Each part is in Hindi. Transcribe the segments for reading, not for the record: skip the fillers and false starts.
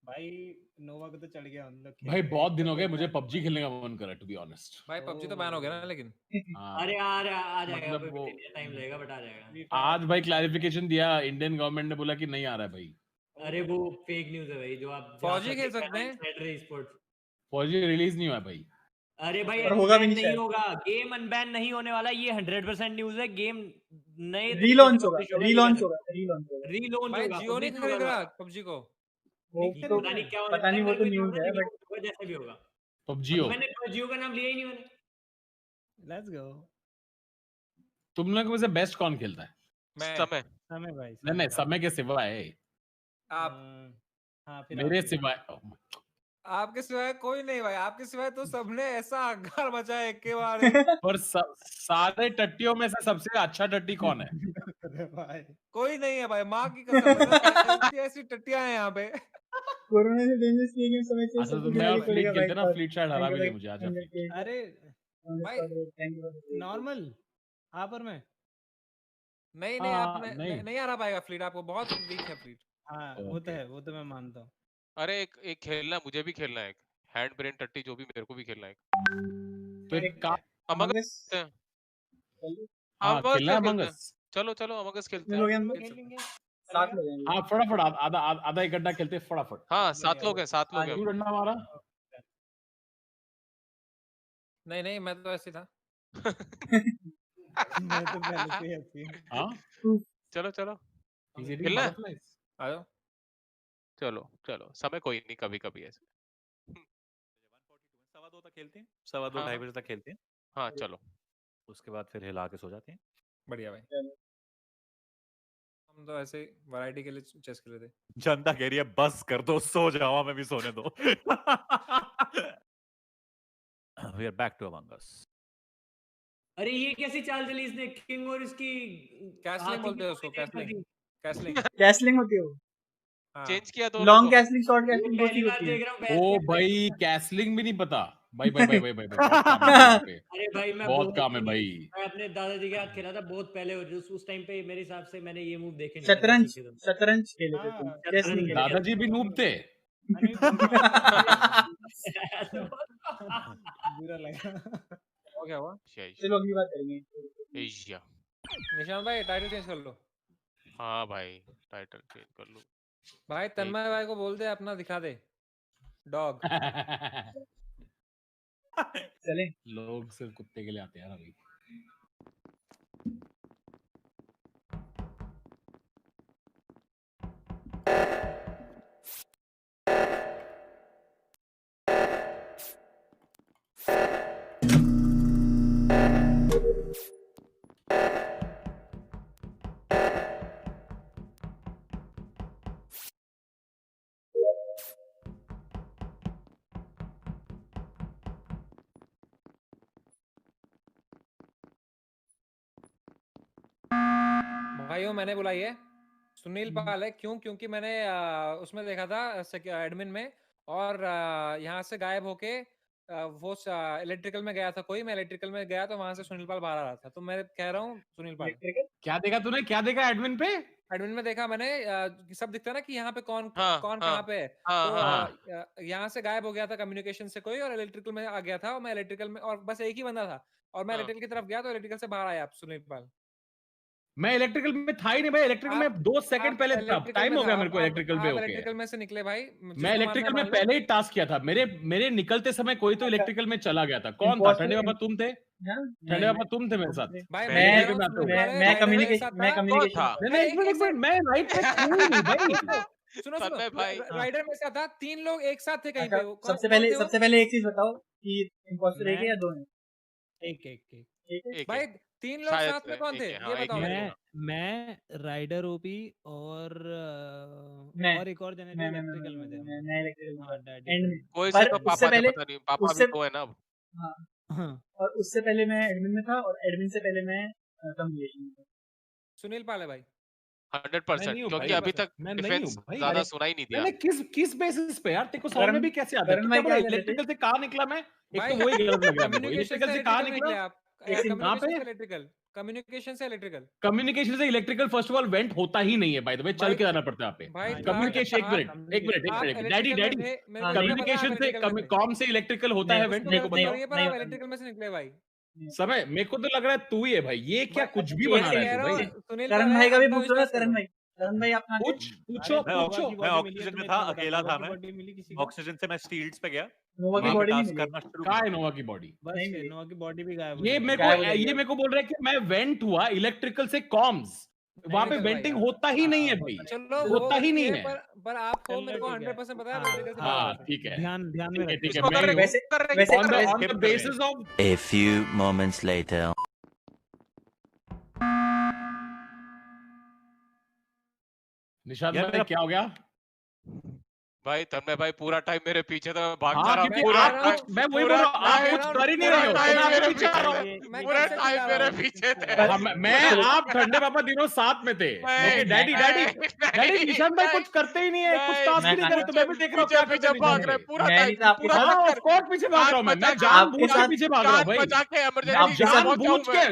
भाई नोवा को तो चढ़ गया हम लोग भाई बहुत दिन हो गए मुझे पबजी खेलने का मन करा टू बी ऑनेस्ट। भाई पबजी तो बैन हो गया ना लेकिन। हाँ अरे यार आ जाएगा, मतलब वो टाइम लगेगा बट आ जाएगा। आज भाई क्लैरिफिकेशन दिया इंडियन गवर्नमेंट ने, बोला कि नहीं आ रहा है भाई। अरे वो फेक न्यूज़ है भाई, जो आप फौजी खेल सकते हैं। फौजी रिलीज नहीं हुआ भाई। अरे भाई पर होगा भी अनबैन नहीं नहीं शायद। होगा, गेम अनबैन नहीं होने वाला, ये 100% न्यूज़ है। गेम नए रीलॉन्च होगा, रीलॉन्च होगा, रीलॉन्च होगा। रीलॉन्च भाई होगा। जियो नहीं खरीद रहा पबजी को। वो तो पता नहीं क्या होने पता नहीं, वाला वो है, तो मैं न्यूज़ है बट होगा जैसे भी होगा। पबजी हो मैंने जियो का नाम लिया ही नहीं मैंने। Let's go. तुम लोग में से बेस्ट कौन खेलता है? मैं समय भाई। नहीं नहीं, समय के सिवाय आप। हाँ फिर मेरे सिवाय आपके सिवाय कोई नहीं भाई, आपके सिवाय तो सबने ऐसा अग्गार मचा है के बारे। और सारे टट्टियों में से सबसे अच्छा टट्टी कौन है? भाई कोई नहीं है भाई, माँ की कसम। ऐसी ऐसी टट्टियां हैं यहाँ पे। कोरोना से डेंजरस की गेम समझ से अच्छा सब तो कुछ मैं और खिलाड़ी फ्लीट खोलेगा खेलते भाई। ना, फ्लीट शायद हरा भी दे मुझे। आजा फ्लीट। अरे भाई नॉर्मल हाँ पर मैं नहीं नहीं आप हाँ, नहीं नहीं हरा पाएगा फ्लीट, आपको बहुत वीक है फ्लीट। हाँ वो तो है, वो तो मैं मानता हूँ। अरे एक खेलना, मुझे भी खेलना है, हैंड ब्रेन टट्टी जो भी, मेरे को भी खेलना है। तो एक काम अमंग अमंगस खेलते हैं। हाँ अमंग खेलना है खेलते Among हैं। Us। चलो चलो अमंग खेलते कितने हैं। लोग हैं हम लोग? खेल लेंगे। 7 लोग हैं। हाँ फटाफट आधा आधा एक घंटा खेलते हैं फटाफट। हाँ 7 लोग हैं, 7 लोग हैं। क्यों डंडा मारा? नहीं नहीं मैं तो ऐसे था। मैं तो पहले से ही ऐसी हूँ। हाँ चलो चलो He's eating खेलना है? butterflies। आ जाओ। चलो चलो, समय कोई नहीं, कभी कभी ऐसे। 1:42 तक खेलते हैं, 2:15 हाँ, 2:30 बजे तक खेलते हैं। हाँ चलो। उसके बाद फिर हिला के सो जाते हैं। बढ़िया भाई। हम तो ऐसे वैरायटी के लिए चेस खेले थे। जनता कह रही है बस कर दो, सो जाओ, हमें भी सोने दो। We are back to Among Us। अरे ये कैसी चाल चली इसने, किंग और इसकी कैसलिंग बोलते हैं उसको, कैसलिंग। कैसलिंग। कैसलिंग होती है वो। हाँ। चेंज किया तो लॉन्ग कैसलिंग, शॉर्ट कैसलिंग बहुत ही पहली बार होती है। देख रहा हूँ ओ भाई कैसलिंग भी नहीं पता भाई भाई भाई भाई भाई बहुत काम है यहाँ पे। अरे भाई मैं बहुत काम है भाई। मैं अपने दादाजी के साथ खेला था बहुत पहले, उस टाइम पे मेरे हिसाब से मैंने ये मूव देखे नहीं थे, शतरंज, सीखे थे। शतरंज खेले थे तुम, हाँ, चेस नहीं शतरंज खेले। दादाजी भी नूब थे। बुरा लगा। हो गया हुआ। चलो अगली बात करेंगे। एशिया। निशान भाई टाइटल चेंज कर लो। हाँ भाई टाइटल चेंज कर लो भाई तन्मय भाई को बोल दे अपना दिखा दे डॉग। चलें। लोग सिर्फ कुत्ते के लिए आते हैं यार अभी। भाइयों मैंने बुलाई है सुनील पाल है। क्यों? क्योंकि मैंने उसमें देखा था एडमिन में, और यहाँ से गायब होके वो इलेक्ट्रिकल में गया था कोई। मैं इलेक्ट्रिकल में गया तो वहां से सुनील पाल बाहर आ रहा था, तो मैं कह रहा हूँ सुनील पाल। क्या देखा तूने? क्या देखा एडमिन पे? एडमिन में देखा मैंने सब दिखता है ना कि यहाँ पे कौन हाँ, कौन हाँ, कहाँ पे है। हाँ, तो हाँ। यहाँ से गायब हो गया था कम्युनिकेशन से कोई, और इलेक्ट्रिकल में आ गया था। और मैं इलेक्ट्रिकल में, और बस एक ही बंदा था, और मैं हाँ। इलेक्ट्रिकल की तरफ गया तो इलेक्ट्रिकल से बाहर आया आप सुनील पाल। मैं इलेक्ट्रिकल में था ही नहीं भाई। इलेक्ट्रिकल में 2 सेकंड पहले था। टाइम हो गया मेरे को इलेक्ट्रिकल पे आप होके। इलेक्ट्रिकल में से निकले भाई। मैं इलेक्ट्रिकल में पहले ही टास्क किया था। मेरे निकलते समय कोई तो इलेक्ट्रिकल में चला गया था। कौन था? ठंडे बाबा तुम थे? ठंडे बाबा तुम थे मेरे साथ? भाई मैं कम्युनिकेशन नहीं मैं राइट पे था ही नहीं भाई। सुनो राइडर में से था 3 लोग एक साथ थे कहीं पे। सबसे पहले एक चीज बताओ कि इंपोस्टर एक है या 2 हैं? एक भाई 3 लोग साथ में कौन थे ये बताओ मेरे को। मैं राइडर ओपी और एक और जने थे इलेक्ट्रिकल में थे। मैं इलेक्ट्रिकल हाँ डैडी एंड में। कोई पर से तो उससे पापा पहले पता नहीं, पापा भी तो है ना अब। हाँ और उससे पहले मैं एडमिन में था, और एडमिन से पहले मैं कम्युनिकेशन में था। सुनील पाल है भाई 100%, क्योंकि अभी तक डिफेंस ज्यादा सुना ही नहीं दिया। मैंने किस बेसिस पे यार? तेरे को समझ में भी कैसे आता है? करण भाई क्या इलेक्ट्रिकल से कहाँ निकला मैं? एक तो वही गलत लग रहा है मेरे को। इलेक्ट्रिकल से कहाँ निकला? कहाँ पे? इलेक्ट्रिकल कम्युनिकेशन से इलेक्ट्रिकल। कम्युनिकेशन से electrical first of all went होता ही नहीं है बाय द वे, चल के जाना पड़ता है आप भाई पे। कम्युनिकेशन एक मिनट डैडी कम्युनिकेशन से कॉम से इलेक्ट्रिकल होता है वेंट, मेरे को बताओ। इलेक्ट्रिकल में से निकले भाई समय मेरे को तो लग रहा है तू ही है भाई, ये क्या कुछ भी बना रहा है भाई। करण भाई का भी पूछ लो ना, करण भाई अपना पूछो मैं ऑक्सीजन में था, अकेला था मैं। ऑक्सीजन से मैं स्टील्स पे गया, नोवा की बॉडी नहीं करना शुरू कहाँ है नोवा की बॉडी? बस नोवा की बॉडी भी गायब हो ये गई। मेरे को बोल रहा है कि मैं वेंट हुआ इलेक्ट्रिकल से कॉम्स, वहां पे वेंटिंग होता ही नहीं है भाई, चलो होता ही नहीं है। पर आपको मेरे को 100% पता है। हाँ ठीक है, ध्यान में रख। ठीक है। वैसे on the basis of A few moments later. Nishant यार भाई मेरा- क्या हो गया? भाई तन्मय भाई पूरा टाइम मेरे पीछे था, मैं भागता हाँ रहा क्योंकि पूरा आप कुछ, मैं वही बोल रहा हूँ, आप कुछ कर ही नहीं रहे हो, टाइम मैं आपके मेरे पीछे आ रहा हूँ। पूरे टाइम मेरे पीछे थे। मैं आप ठंडे पापा दिनों साथ में थे। ओके डैडी निशांत भाई कुछ करते ही नहीं है, कुछ टास्क ही नहीं करे, तो मैं भी देख रहा हूँ क्या पीछे भाग रहे पूरा मैं नहीं टाइम था आपके पूरा साथ। ऑफ कोर्स पीछे भाग रहा हूँ, मैं जानबूझ के पीछे भाग रहा हूँ भाई, बचा के आपके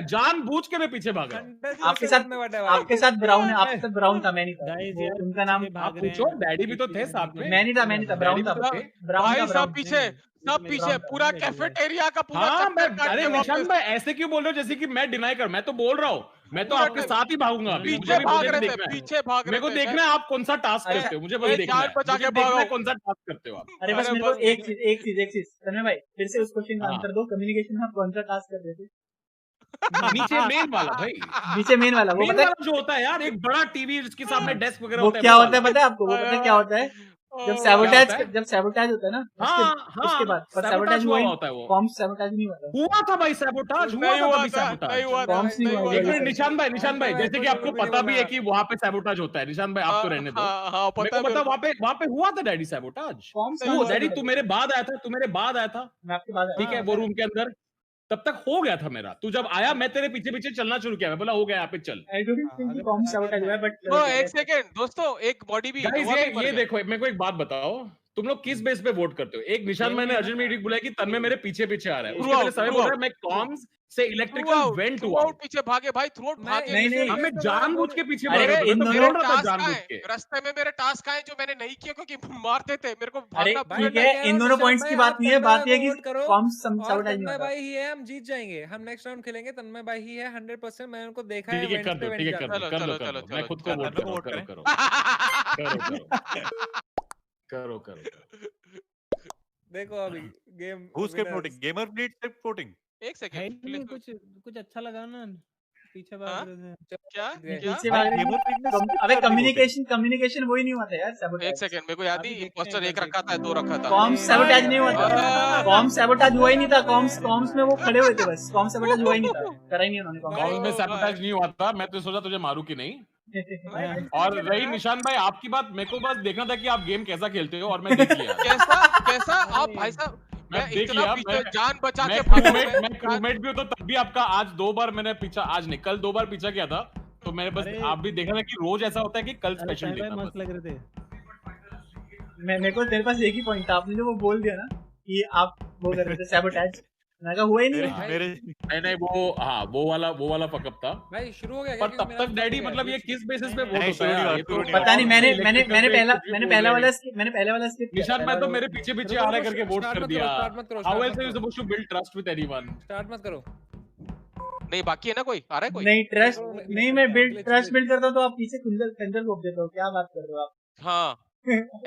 जानबूझ के मैं पीछे भाग रहा हूँ। आपके साथ ब्राउन है, आपके साथ ब्राउन था, मैं नहीं था। Guys, वो यार, उनका नाम आप पूछो, डैडी भी तो थे साथ में। मैं नहीं था, ब्राउन था, ब्राउन भाई था, सब ब्राउन। पीछे सब पीछे पूरा कैफेटेरिया का पूरा हाँ मैं, चक्कर काट अरे के निशांत वापस भाई ऐसे क्यों बोल रहे हो जैसे कि मैं डिनाई कर, मैं तो बोल रहा हूँ, मैं तो पूरा आपके टाइम- साथ ही भागूंगा अभी, पीछे मुझे भी भाग मुझे रहे थे देखना है, पीछे भाग मेरे को रहे थे देखना है आप कौन सा टास्क अच्छा, करते हो, मुझे मैं वही देखना जान है, बचा मुझे के देखना है भागा कौन सा टास्क करते हो आप। अरे बस अरे मेरे को बस- एक चीज तन्मय भाई, फिर से उस क्वेश्चन का हाँ। आंसर दो। कम्युनिकेशन में आप कौन सा टास्क कर रहे थे? नीचे मेन वाला भाई, नीचे मेन वाला, वो मेन पता है वाला जो होता है यार, एक बड़ा टीवी जिसके सामने डेस्क वगैरह वो होता है, क्या वो होता है वाला। पता है आपको? वो पता है क्या होता है? जब क्या होता है? सैबोटाज होता है ना, उसके बाद पर सैबोटाज सैबोटाज हुआ हुआ होता है वो, कॉम सैबोटाज नहीं हुआ था। हुआ था भाई सैबोटाज, हुआ नहीं था हुआ तभी था सैबोटाज। नहीं हुआ था कॉम्स नहीं नहीं हुआ हुआ था। एक था। मिनट निशांत भाई जैसे कि आपको पता भी है कि वहां पे सैबोटाज होता है, निशांत भाई आप तो रहने दो, हाँ हाँ मेरे पता को है पता मेरे को। वहां पे हुआ था डैडी सैबोटाज। कॉम्स नहीं वो हुआ डैडी था। तू मेरे बाद आया था, मैं आपके बाद ठीक है वो रूम के अंदर, तब तक हो गया था मेरा, तू जब आया मैं तेरे पीछे पीछे चलना शुरू किया, मैं बोला हो गया यहाँ पे चल। I don't think com sabotage हुआ है, बट तो एक सेकंड दोस्तों, एक बॉडी भी गाइस नोवा भी मर ये गया। देखो मेरे को एक बात बताओ, तुम लोग किस बेस पे वोट करते हो? एक निशान मैंने अर्जुन मीडिया बुलाया कि तन्मय मेरे पीछे पीछे आ रहा है, उसके पहले समय बोल रहा है मैं कॉम्स से इलेक्ट्रिकल वेंट हुआ हूं। पीछे भागे भाई, थ्रूआउट भागे। नहीं, अब मैं जानबूझ के पीछे अरे भाग रहा था, इन मैं तो दोनों बोल रहा था जानबूझ के। रास्ते में मेरे टास्क आए जो मैंने नहीं किए क्योंकि मारते थे मेरे को अरे भागना ठीक है, इन दोनों पॉइंट्स की बात नहीं है, बात ये है कि कॉम सैबोटाज नहीं तन्मय हुआ था। भाई ही है, हम जीत जाएंगे, हम नेक्स्ट राउंड खेलेंगे, तन्मय भाई ही है 100%, मैंने उनको देखा है। ठीक है कर दो, ठीक है कर दो, कर चलो, दो, चलो, मैं खुद को चलो, वोट चलो, करो, वोट करो करो करो करो। देखो अभी game Who's kept voting? Gamer Bleed kept voting. एक है सेकंड नहीं, कुछ अच्छा लगा ना, पीछे हाँ? भाग रहे थे। क्या पीछे भाग रहे Gamer Bleed ने हैं। skip अबे कर दी voting. कम्युनिकेशन वही नहीं हुआ था यार, एक सैबोटाज। सेकंड मेरे को याद अभी नहीं, देखते हैं, इंपोस्टर एक देखते रखा था हैं। दो रखा था। कॉम सैबोटाज नहीं हुआ था, आ, कॉम सैबोटाज हुआ ही नहीं था, कॉम्स में वो खड़े हुए थे बस, कॉम सैबोटाज हुआ ही नहीं था, करा ही नहीं उन्होंने कॉम। कॉम्स में सैबोटाज नहीं हुआ था, मैं तो सोचा तुझे मारू कि नहीं। और रही निशान भाई आपकी बात, मेरे को बस देखना था कि आप गेम कैसा खेलते हो और मैं देख लिया। कैसा आप भाई साहब, मैं मैं देख इतना लिया, पीछे जान बचा मैं के भागा क्रूमेट भी हूँ, तो तब भी आपका आज 2 बार मैंने पीछा, आज नहीं कल 2 बार पीछा किया था, तो मैंने बस अरे- आप भी देखा था कि रोज ऐसा होता है कि कल अरे स्पेशल साहिब डे भाई था मस्त बस। लग रहे थे। मेरे को तेरे पास एक ही पॉइंट था, आपने जो वो बोल दिया ना कि आप वो कर रहे थे सैबोटाज, मैंने कहा हुआ ही नहीं मेरे है। मेरे नहीं वो वाला फकअप था। भाई शुरू हो गया पर तब तक डैडी मतलब ये किस बेसिस पे वोट नहीं, होता है शुरू यार? नहीं ये तो हुआ, शुरू नहीं पता नहीं, मैंने इलेक्ट्रिकल पहला वाला स्किप किया। निशान मैं तो मेरे पीछे पीछे आ रहा करके वोट स्टार्ट कर मत दिया। करो, स्टार्ट मत करो, हाउ स्टार्ट एल्स मत आर यू करो। Supposed to build trust with anyone? Start मत करो। नहीं बाकी है ना, कोई आ रहा है कोई? नहीं ट्रस्ट नहीं, मैं ट्रस्ट बिल्ड करता हूँ तो आप पीछे खंजर घोप देते हो, क्या बात कर रहे हो आप? हाँ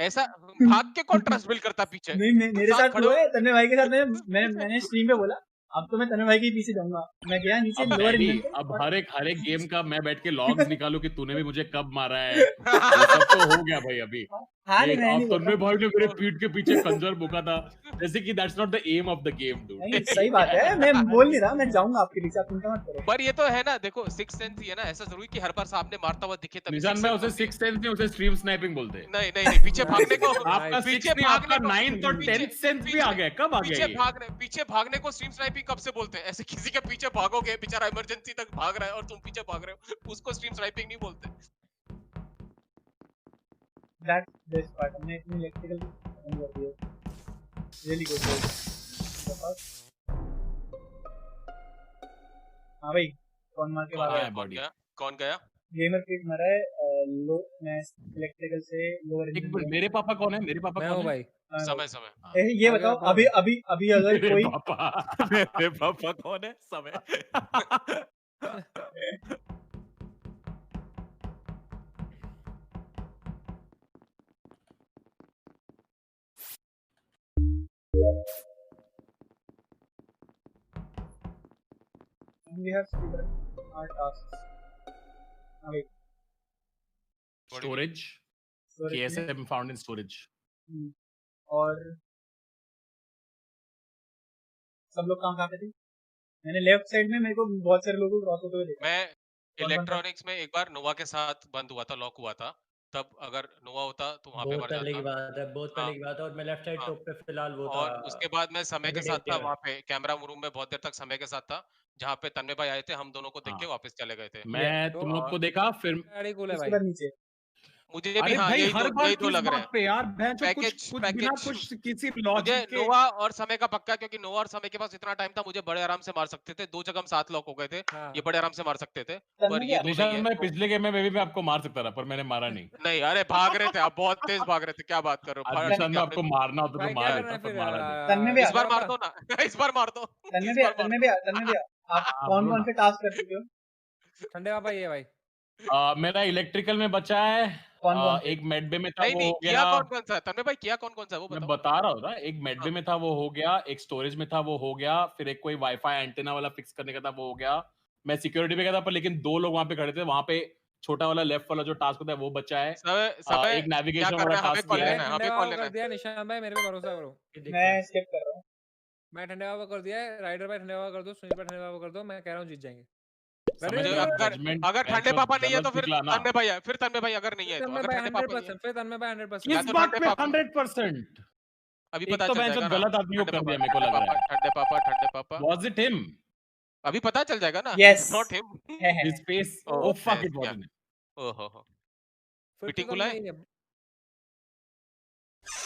ऐसा भाग के कौन ट्रस्ट बिल्ड करता पीछे? नहीं मेरे साथ साथ खड़े हुआ हो। है, तन्मय भाई के साथ मैंने स्ट्रीम पे बोला अब तो मैं तन्मय भाई के पीछे जाऊंगा, मैं गया नीचे अब लोअर डैडी, इंजन पे। अब हर एक गेम का मैं बैठ के लॉग्स निकालू कि तूने भी मुझे कब मारा है, वो सब तो हो गया भाई अभी। हाँ नहीं, मैं अब नहीं तन्मय बोलता। भाई ने मेरे पीठ के पीछे खंजर भोंका था, जैसे कि that's not the aim of the game dude. नहीं सही बात है, मैं बोल नहीं रहा, मैं जाऊंगा आपके पीछे, आप चिंता मत करो। पर ये तो है ना, देखो सिक्स सेंस ही है ना, ऐसा जरूरी कि हर बार सामने मारता हुआ दिखे तभी निशान sixth भाई sense उसे होती है। 6th सेंस नहीं, उसे स्ट्रीम स्नाइपिंग बोलते हैं। नहीं पीछे भागने को आपका पीछे 6th नहीं, भागने आपका को 9th और 10th सेंस भी आ गया, कब आ गया ये? पीछे भागने को स्ट्रीम स्नाइपिंग कब से बोलते हैं? ऐसे किसी के पीछे भागोगे, बेचारा इमरजेंसी तक भाग रहा है और तुम पीछे भाग रहे हो, उसको स्ट्रीम स्नाइपिंग नहीं बोलते। दैट्स बेस्ट पार्ट, हमने इतनी इलेक्ट्रिकल खत्म कर दिया, रियली गुड। हाँ भाई कौन मार के कौन भागा गया है? कौन गया कौन गया गेमर किट मरा है लो मैं इलेक्ट्रिकल से लोअर एक मिनट, मेरे पापा कौन है? मेरे पापा मैं कौन हूँ है? भाई। समय समय ये आगे बताओ बताओ। अभी अभी अभी अगर मेरे कोई पापा मेरे पापा कौन है? समय। we have student our tasks अभी स्टोरेज, storage में, KSM फाउंड इन स्टोरेज। और सब लोग कहाँ पे थे? मैंने लेफ्ट साइड में मेरे को बहुत सारे लोगों को क्रॉस होते हुए देखा। मैं कौन था? इलेक्ट्रॉनिक्स में एक बार नोवा के साथ बंद हुआ था, लॉक हुआ था, तब अगर नोवा होता तो वहां पे बहुत मर पहले की जाता। बात है, बहुत पहले की बात है। और मैं लेफ्ट साइड हाँ। टॉप पे फिलहाल वो था। और उसके बाद मैं समय के साथ था Negative. वहां पे कैमरा रूम में, बहुत देर तक समय के साथ था, जहाँ पे तन्मय भाई आए थे, हम दोनों को देख के हाँ। वापस चले गए थे। मैं तो तुम लोग को देखा फिर। गाड़ी कूल है उसके भाई। बाद नीचे मुझे भी अरे हाँ भाई हर बार यही दो किस लग रहे बात हैं। पे यार, भैंचो कुछ पैकेज कुछ बिना पैकेज कुछ किसी मुझे लॉजिक के। नोवा और समय का पक्का, क्योंकि नोवा और समय के पास इतना टाइम था, मुझे बड़े आराम से मार सकते थे, दो जगह हम साथ लॉक हो गए थे, हाँ। ये बड़े आराम से मार सकते थे, तन्मय पर भी ये आता दो नहीं निशान है। मैं पिछले गेम में मैं आपको मार सकता था, पर मैंने मारा नहीं। नहीं अरे भाग रहे थे आप, बहुत तेज भाग रहे थे, क्या बात कर रहे हो? आज फटाक निशान से में आपने आपको मारना होता भाई तो क्या मार कर रहे देता, हैं पर फिर? मारा नहीं। तन्मय भी इस बार आता मार दो ना इस बार मार दो तन्मय इस भी बार मार दो। तन्मय भी आप हाँ, कौन बोलो कौन ना। से टास्क कर चुके हो? ठंडे पापा ये भाई। मेरा इलेक्ट्रिकल में बचा है। कौन कौन से? एक मेडबे में था, नहीं वो नहीं हो किया गया। कौन कौन सा तन्मय भाई, किया कौन कौन सा वो मैं बताओ। बता रहा हूँ ना, एक मेडबे हाँ। में था वो हो गया, एक स्टोरेज में था वो हो गया, फिर एक कोई वाईफाई एंटेना वाला फिक्स करने का था वो हो गया। मैं सिक्योरिटी पे गया था, पर लेकिन दो लोग वहां पे खड़े थे, वहां पे छोटा वाला लेफ्ट वाला जो टास्क होता है वो बचा है। समय समय एक क्या नेविगेशन करना वाला है, हमें टास्क कॉल किया मैंने लेना है। है, ठंडे हमें पापा कॉल को लेना कर है। दिया, निशान भाई मेरे पे भरोसा करो। मैं स्किप कर रहा हूँ। मैं ठंडे पापा को कर दिया है, राइडर भाई ठंडे पापा कर दो, सुनील भाई ठंडे पापा कर दो, मैं कह रहा हूँ जीत जाएंगे। समझ मुझे गया, अगर जजमेंट अगर ठंडे पापा नहीं है तो फिर निकला ना। तन्मय भाई है, फिर तन्मय भाई अगर नहीं है तो, तन्मय अगर भाई ठंडे पापा नहीं है 100%, फिर तन्मय भाई 100%। या किस तो बात ठंडे पे पापा 100%? अभी एक पता तो चल भैंचो जाएगा ना। गलत आदमी को ठंडे कर पापा दिया, मेरे को लग रहा है। ठंडे पापा Was it him? अभी पता चल जाएगा ना। Yes. Not him. है His face? Oh, Oh fuck, yes, it wasn't yeah. him. ओहो हो फिर तो मीटिंग तन्मय है। ही है।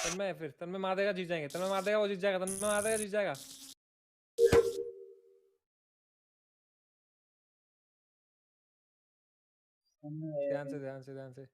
तन्मय फिर तन्मय मार देगा, जीत जाएंगे। तन्मय मार देगा, वो जीत जाएगा। तन्मय मार देगा, जीत जाएगा। ध्यान से ध्यान से ध्यान से।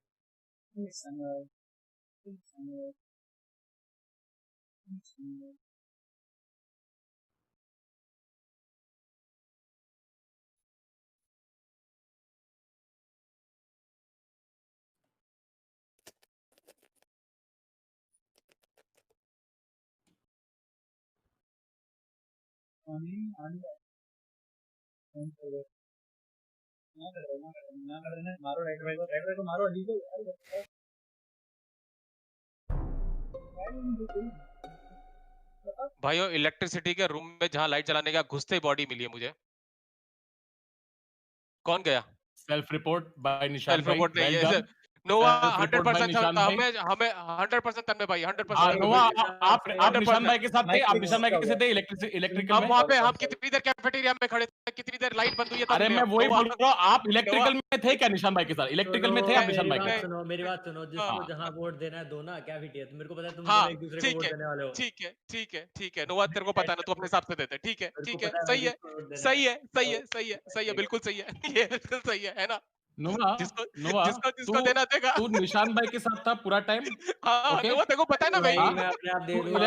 मारो राइडर को मारो अजीब भाइयों इलेक्ट्रिसिटी के रूम में जहाँ लाइट जलाने का घुसते ही बॉडी मिली है मुझे। कौन गया? Self report by निशान सेल्फ भाई। रिपोर्ट नहीं Well है। done. Nova Self report by 100% निशान भाई। हमें 100% तन्मय भाई 100%। हाँ, नोवा, आप 100% निशान भाई के साथ थे, आप Mike निशान भाई fix के साथ थे इलेक्ट्रिकल हम में। वहाँ पे हम कितनी देर कैफेटेरिया में खड़े थे, कितनी देर लाइट बंद हुई है तब अरे मिले मैं हम। वही नोवा- बोल रहा हूँ, आप इलेक्ट्रिकल में थे क्या निशान भाई के साथ? इलेक्ट्रिकल में थे आप निशान भाई के साथ? मेरी बात सुनो, जिसको हाँ। जहाँ वोट देना है दो ना, क्या फिट है? तो मेरे को पता है तुम हाँ, दोनों एक दूसरे को ठीक वोट है, देने वाले हो। ठीक है। नोवा तेरे को पता है ना, तू अपने हिसाब से देते। ठीक है, मेरे को ठीक है, पता है सही है, किसको वोट देना सही है। है, सही है, सही है, सही है, बिल्कुल सही है। ये बिल्कुल सही है ना? नोवा, जिसको नोवा, जिसको देना देगा। तू निशान भाई के साथ था पूरा टाइम? हाँ, ओके? नोवा तेरे को पता है ना भाई। भाई मैं अपने आप दे तू दूंगा।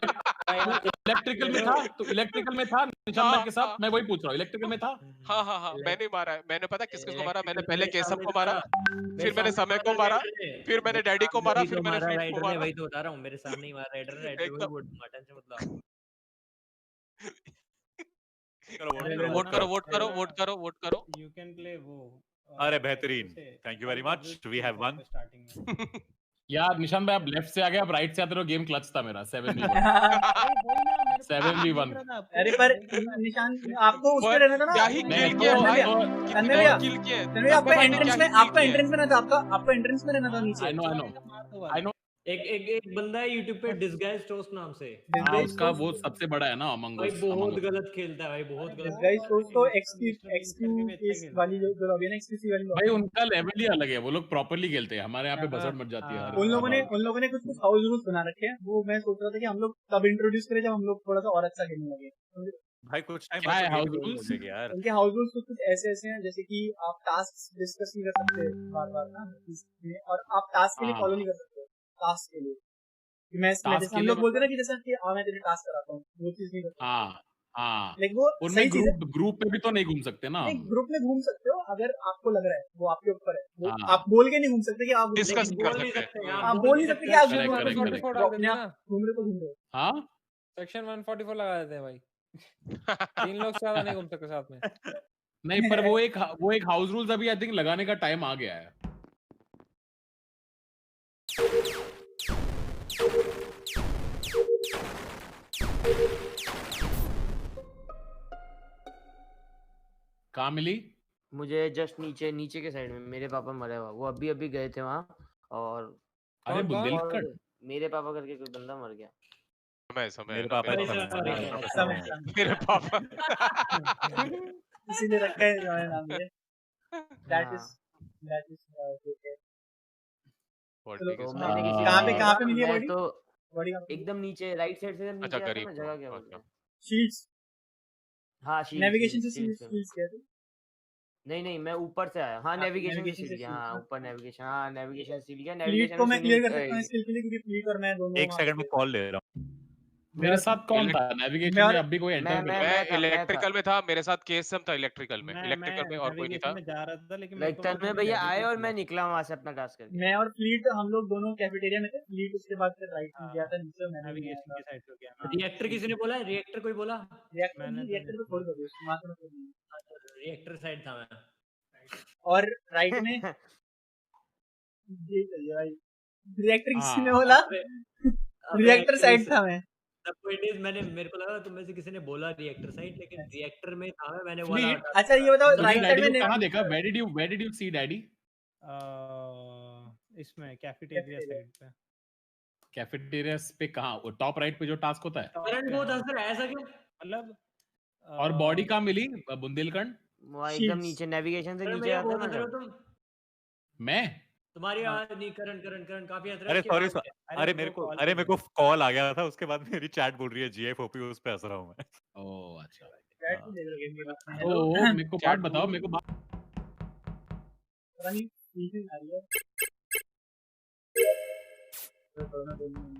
इलेक्ट्रिकल में था? तू इलेक्ट्रिकल में था निशान भाई के साथ? मैं वही पूछ रहा हूँ, इलेक्ट्रिकल में था? हाँ, मैंने मारा है। मैंने पता किसको मारा? मैंने पहले मेरे केशव सामने को मारा, मेरे फिर मैंने सामने समय को मारा, राइडर ने। फिर मैंने मेरे डैडी को सामने मारा, भी फिर तो मैंने मारा फीड को राइडर ने, मारा। वही तो बता रहा हूँ। मेरे सामने ही मारा राइडर ने, वही वोट दूंगा, टेंशन मत लो। वोट करो। यू कैन प्ले वो अरे बेहतरीन, thank you very much, we have one. यार निशान भाई, आप लेफ्ट से आ गए, आप राइट से आते रहो, गेम क्लच था मेरा 7v1। अरे पर निशान आपको उस पे रहना था ना। क्या ही नहीं, किल किया तो- भाई, तो- कितने भैया, किल किए। तन्मय आपका एंट्रेंस में रहना था, आपका एंट्रेंस में रहना था नीचे। I know. एक बंदा है यूट्यूब पे डिस्गाइज टोस्ट नाम से। हाँ, उसका वो सबसे बड़ा है ना अमंग भाई अस। बहुत गलत खेलता है भाई, बहुत गलत। गाइस तो एक्सक्यूज वाली जो लॉबी है ना, एक्सक्यूज वाली भाई लॉबी, उनका लेवल ही अलग है, वो लोग प्रॉपर्ली खेलते हैं। हमारे यहाँ पे बसट मच जाती है। उन लोगों ने कुछ हाउस रूल्स बना रखे हैं। वो मैं सोच रहा था कि हम लोग तब इंट्रोड्यूस करें जब हम लोग थोड़ा सा और अच्छा खेलने लगे। भाई कुछ टाइम क्या है बाद house तो rules? बोलेंगे यार। उनके हाउस रूल्स कुछ ऐसे ऐसे हैं जैसे कि आप टास्क डिस्कस नहीं कर सकते बार-बार ना इसमें, और आप टास्क के लिए हाँ। फॉलो नहीं कर सकते टास्क के लिए कि मैं Task जैसे के हम लिए लोग बोलते हैं ना कि जैसे कि मैं तेरे टास्क कराता हूँ, वो चीज नहीं कर सकते। हाँ लाइक वो उनमें सही चीज है। ग्रुप पे भी तो नहीं घूम सकते ना नहीं, हम। ग्रुप में घूम सकते हो अगर आपको लग रहा है, वो आपके ऊपर है। वो हाँ। आप बोल के नहीं घूम सकते कि आप डिस्कस लेकिन नहीं कर बोल नहीं सकते। सकते हाँ, आप बोल नहीं सकते कि आप Correct, घूम correct, रहे correct. डाल देते हैं ना, घूम रहे तो घूम रहे हो। हाँ सेक्शन 144 लगा देते हैं भाई। 3 लोग से ज्यादा नहीं घूम सकते साथ में। नहीं, पर वो एक हाउस रूल्स अभी आई थिंक लगाने का टाइम आ गया है। कहाँ मिली? मुझे जस्ट नीचे के साइड में मेरे पापा मरे हुआ, वो अभी गए थे वहाँ, और अरे कौन? बुंदेलखंड। और मेरे पापा करके कोई बंदा मर गया। समय मेरे ना, पापा मेरे समय, पापा। मेरे पापा समय समय। मेरे पापा। इसीलिए रखा है हमारे नाम ये। दैट हाँ। Is okay. बॉडी के तो साथ। मैंने किसी कहाँ को पे बोला, मिली है मैं बॉडी? तो बॉडी कहाँ पे? एकदम नीचे राइट साइड से जब अच्छा, नीचे आता है गरीब ना, को, जगह क्या अच्छा। बोलते हैं? शील्ड्स, हाँ नेविगेशन से शील्ड्स। शील्ड्स क्या थे? नहीं मैं ऊपर से आया। हाँ नेविगेशन से navigation सीख से गया। shield, हाँ हाँ। ऊपर नेविगेशन, हाँ नेविगेशन सीख गया। फ्लीट नेविगेशन को में मैं क्लियर कर सुनील सकता हूँ स्किल के लिए, क्योंकि फ्लीट और मैं दोनों एक सेकंड में कॉल ले रहा हूँ। मेरे साथ कौन था नेविगेशन में? अभी कोई एंटर मैं मैं था। इलेक्ट्रिकल में था, मेरे साथ केएसएम था इलेक्ट्रिकल में। मैं इलेक्ट्रिकल में और कोई नहीं था। में जा रहा था, लेकिन लाइक तन में भैया आए और मैं निकला वहां से अपना टास्क करके। मैं और फ्लीट हम लोग दोनों कैफेटेरिया में थे। फ्लीट उसके बाद फिर राइट में गया था नीचे, मैंने नेविगेशन की साइड पे गया। रिएक्टर किसी ने बोला? रिएक्टर कोई बोला? रिएक्टर पे खोल दो वहां से मैं रिएक्टर साइड था मैं। और राइट में ये चलिए भाई, रिएक्टर किसी हाँ। ने बोला? रिएक्टर साइड था मैं। मैंने मेरे को लगा तुम में से किसी ने बोला रिएक्टर साइड, लेकिन रिएक्टर में था मैंने बोला। Fleet? अच्छा ये बताओ तो राइट डैडी साइड को में कहाँ देखा? Where did you see daddy? इसमें कैफेटेरिया साइड पे। कैफेटेरिया पे कहाँ? टॉप राइट पे जो टास्क होता है? करंट बहुत हंस रहा है, ऐसा क्यों? मतलब और बॉडी कहाँ मिली? बुंदेलखंड? वहाँ एकदम नीचे नेविगेशन से नीचे आता है ना जब। मैं? तुम्हारी आवाज नहीं। करंट काफी हंस रहा है। अरे सॉरी, अरे मेरे को कॉल आ गया था, उसके बाद मेरी चैट बोल रही है जीएफओपी, उस पे हंस रहा हूँ मैं। ओह अच्छा। हेलो तो मेरे को बात बताओ, मेरे को बात। पता नहीं मीटिंग आ रही है। तो दोनों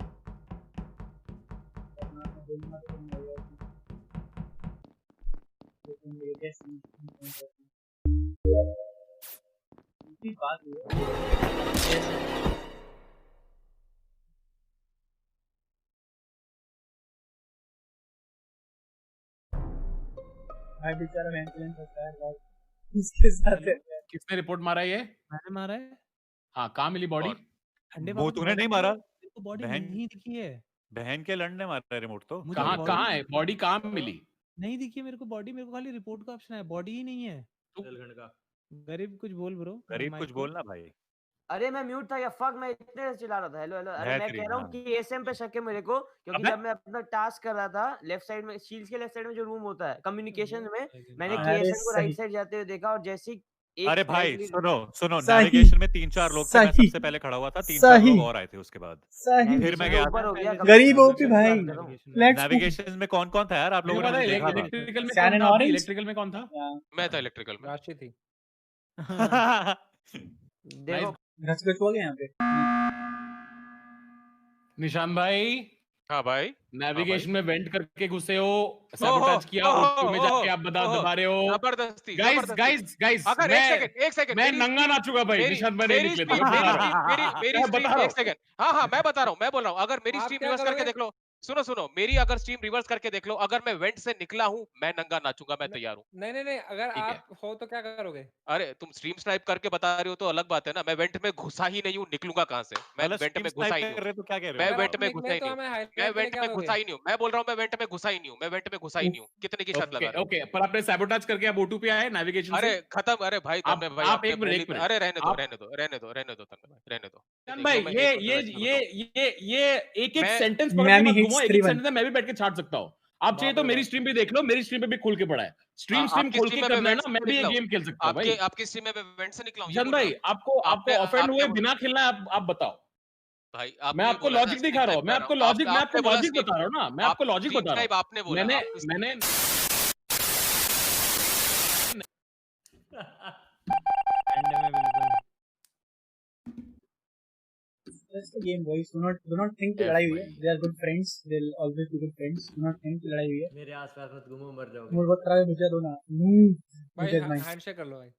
बात भाई बेचारा मेंटेनेंस होता है बहुत इसके साथ। किसने रिपोर्ट मारा है ये? मैंने मारा है। हाँ, कहाँ मिली बॉडी? वो तूने नहीं मारा? मेरे को बॉडी बहन- नहीं दिखी है। बहन के लड़ने मारा है रिमोट तो। मुझे कहाँ body कहाँ है बॉडी? कहाँ मिली? नहीं दिखी है मेरे को बॉडी। मेरे को खाली रिपोर्ट का ऑप्शन है, बॉडी ही नहीं है। गरीब कुछ बोल ब्रो। गरीब कुछ बोलना भाई। अरे मैं म्यूट था या फक, मैं इतने से चिल्ला रहा था हेलो। अरे मैं कह रहा हूँ कि एसएम पे शक है मेरे को, क्योंकि जब मैं अपना टास्क कर रहा था लेफ्ट साइड में, शील्ड्स के लेफ्ट साइड में जो रूम होता है कम्युनिकेशन में, मैंने केएसएम को राइट साइड जाते हुए देखा, और जैसे अरे भाई सुनो नेविगेशन में 3-4 लोग थे, मैं सबसे पहले खड़ा हुआ था, 3-4 लोग और आए थे उसके बाद। फिर मैं गया था। गरीब ओपी भाई। नेविगेशन में कौन था यार? आप लोगों ने देखा था? इलेक्ट्रिकल में कौन था? इलेक्ट्रिकल में कौन था? मैं था इलेक्ट्रिकल में। राशि थी। देखो घसघस हो गया यहाँ पे। निशान भाई। हाँ भाई। नेविगेशन में वेंट करके घुसे हो, सैबोटेज किया, ओपी में जाके आप दबा रहे हो। जबरदस्ती। गाइस अगर एक सेकंड मैं नंगा नाचूंगा भाई, निशान भाई नहीं निकले तो मेरी स्ट्रीम एक सेकंड। हाँ मैं बता रहा हूँ, मैं बोल रहा हूँ, अगर मेरी स्ट्रीम रिवर्स करके देख लो, सुनो मेरी अगर स्ट्रीम रिवर्स करके देख लो, अगर मैं वेंट से निकला हूँ, मैं नंगा नाचूंगा, मैं तैयार हूँ। नहीं अगर आप हो तो क्या करोगे? अरे तुम स्ट्रीम स्नाइप करके बता रहे हो तो अलग बात है ना। मैं वेंट में घुसा ही नहीं हूँ, निकलूंगा कहाँ से? मैं वेंट में घुसा ही नहीं हूँ। तो क्या कह रहे हो? मैं वेंट में घुसा ही नहीं हूँ। मैं वेंट में घुसा ही नहीं हूँ। मैं बोल रहा हूँ मैं वेंट में घुसा ही नहीं हूँ। मैं वेंट में घुसा ही नहीं हूँ। कितने की शर्त लगा रहे हो? ओके, पर आपने सैबोटेज करके आप O2 पे आए नेविगेशन से? अरे खत्म। अरे भाई तन्मय भाई, आप एक मिनट अरे रहने दो तन्मय भाई, रहने दो। भाई ये एक सेंटेंस मैं भी एक सेंटेंस में मैं भी बैठ के छाट सकता हूँ। आप चाहिए तो मेरी स्ट्रीम पे देख लो, मेरी स्ट्रीम पे भी खुल के पड़ा है। स्ट्रीम खोल के करना है ना, मैं भी ये गेम खेल सकता हूँ भाई। आपकी स्ट्रीम में वेंट से निकला हूँ जन भाई, आपको ऑफेंड हुए बिना खेलना है, आप बताओ भाई। मैं आपको लॉजिक दिखा रहा हूँ, मैं आपको लॉजिक बता रहा हूँ ना, मैं आपको लॉजिक बता रहा हूँ। मैंने एंड में बिल्कुल That's the game, boys. Do not think कि लड़ाई हुई है. They are good friends. They'll always be good friends. Do not think कि लड़ाई हुई है. मेरे आसपास मत घूमो, मर जाओगे. मुझे बहुत खराब बुझा दो ना. भाई हैंडशेक कर लो भाई.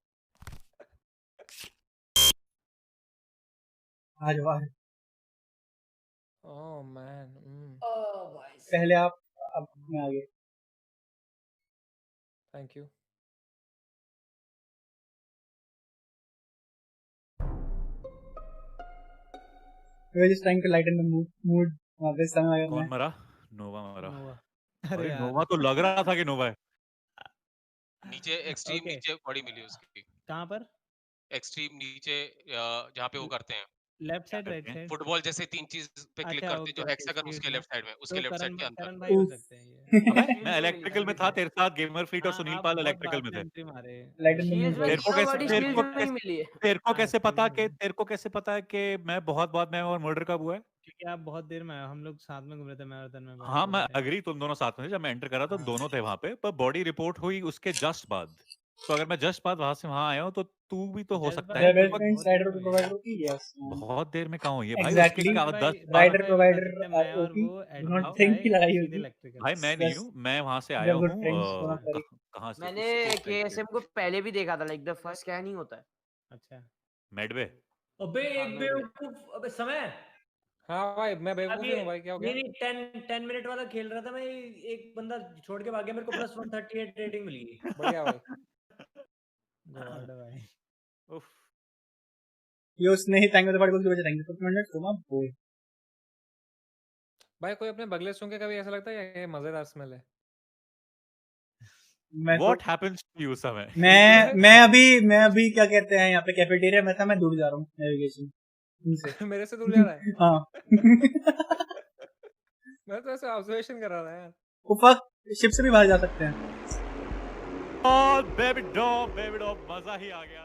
आ जाओ. Oh man. ओह भाई. पहले आप, अब मैं आ गया. Thank you. We were just trying to lighten the mood. वहाँ पे समय आया. कौन मरा? नोवा मरा. अरे नोवा तो लग रहा था कि नोवा है. नीचे एक्सट्रीम नीचे बॉडी मिली उसकी. कहाँ पर? एक्सट्रीम नीचे जहाँ पे वो करते हैं left side right side football जैसे 3 चीज पे क्लिक करते हैं जो हेक्सागन उसके लेफ्ट साइड में उसके लेफ्ट साइड के अंदर. करण भाई हो सकते हैं ये. मैं इलेक्ट्रिकल में था तेरे साथ. गेमर फ्लीट और सुनील पाल इलेक्ट्रिकल में थे. तेरे को कैसे पता कि मैं बहुत बाद में और मर्डर कब हुआ है? क्योंकि आप बहुत देर में आए. हम लोग साथ में घूम रहे थे मैराथन में. हाँ मैं अग्री, तुम दोनों साथ में थे. जब मैं एंटर करा तो दोनों थे वहाँ पे, पर बॉडी रिपोर्ट हुई उसके जस्ट बाद. तो अगर मैं जस्ट बाद वहां से वहां आया हूँ तो तू भी तो हो सकता है. बहुत देर में कहाँ हुई है भाई? राइडर प्रोवाइडर भाई मैं नहीं हूँ. मैं वहां से आया हूँ. कहाँ से? मैंने केएसएम को पहले भी देखा था. लाइक द फर्स्ट स्कैनिंग होता है. अच्छा मेडवे. अबे एक बेवकूफ. अबे समय. हाँ भाई मैं बेवकूफ हूँ भाई. क्या हो गया? नहीं 10 मिनट वाला खेल रहा था मैं. एक बंदा छोड़ के भाग गया. मेरे को प्लस 138 रेटिंग मिल गई. बढ़िया भाई. गॉड भाई. उफ. यो नहीं थैंक यू. पार्टिकल्स की वजह थैंक यू. तो मिनट कोमा बोल भाई. कोई अपने बगले सूंघ के कभी ऐसा लगता है ये मजेदार स्मेल है? What happens to you समय? मैं अभी क्या कहते हैं यहाँ पे कैफेटेरिया में था. मैं दूर जा रहा हूँ नेविगेशन मेरे से दूर जा रहा है. हाँ. मैं तो ऐसे ऑब्जर्वेशन कर रहा था यार. वो फक शिप से भी बाहर जा सकते हैं. बेबी डॉग मजा ही आ गया.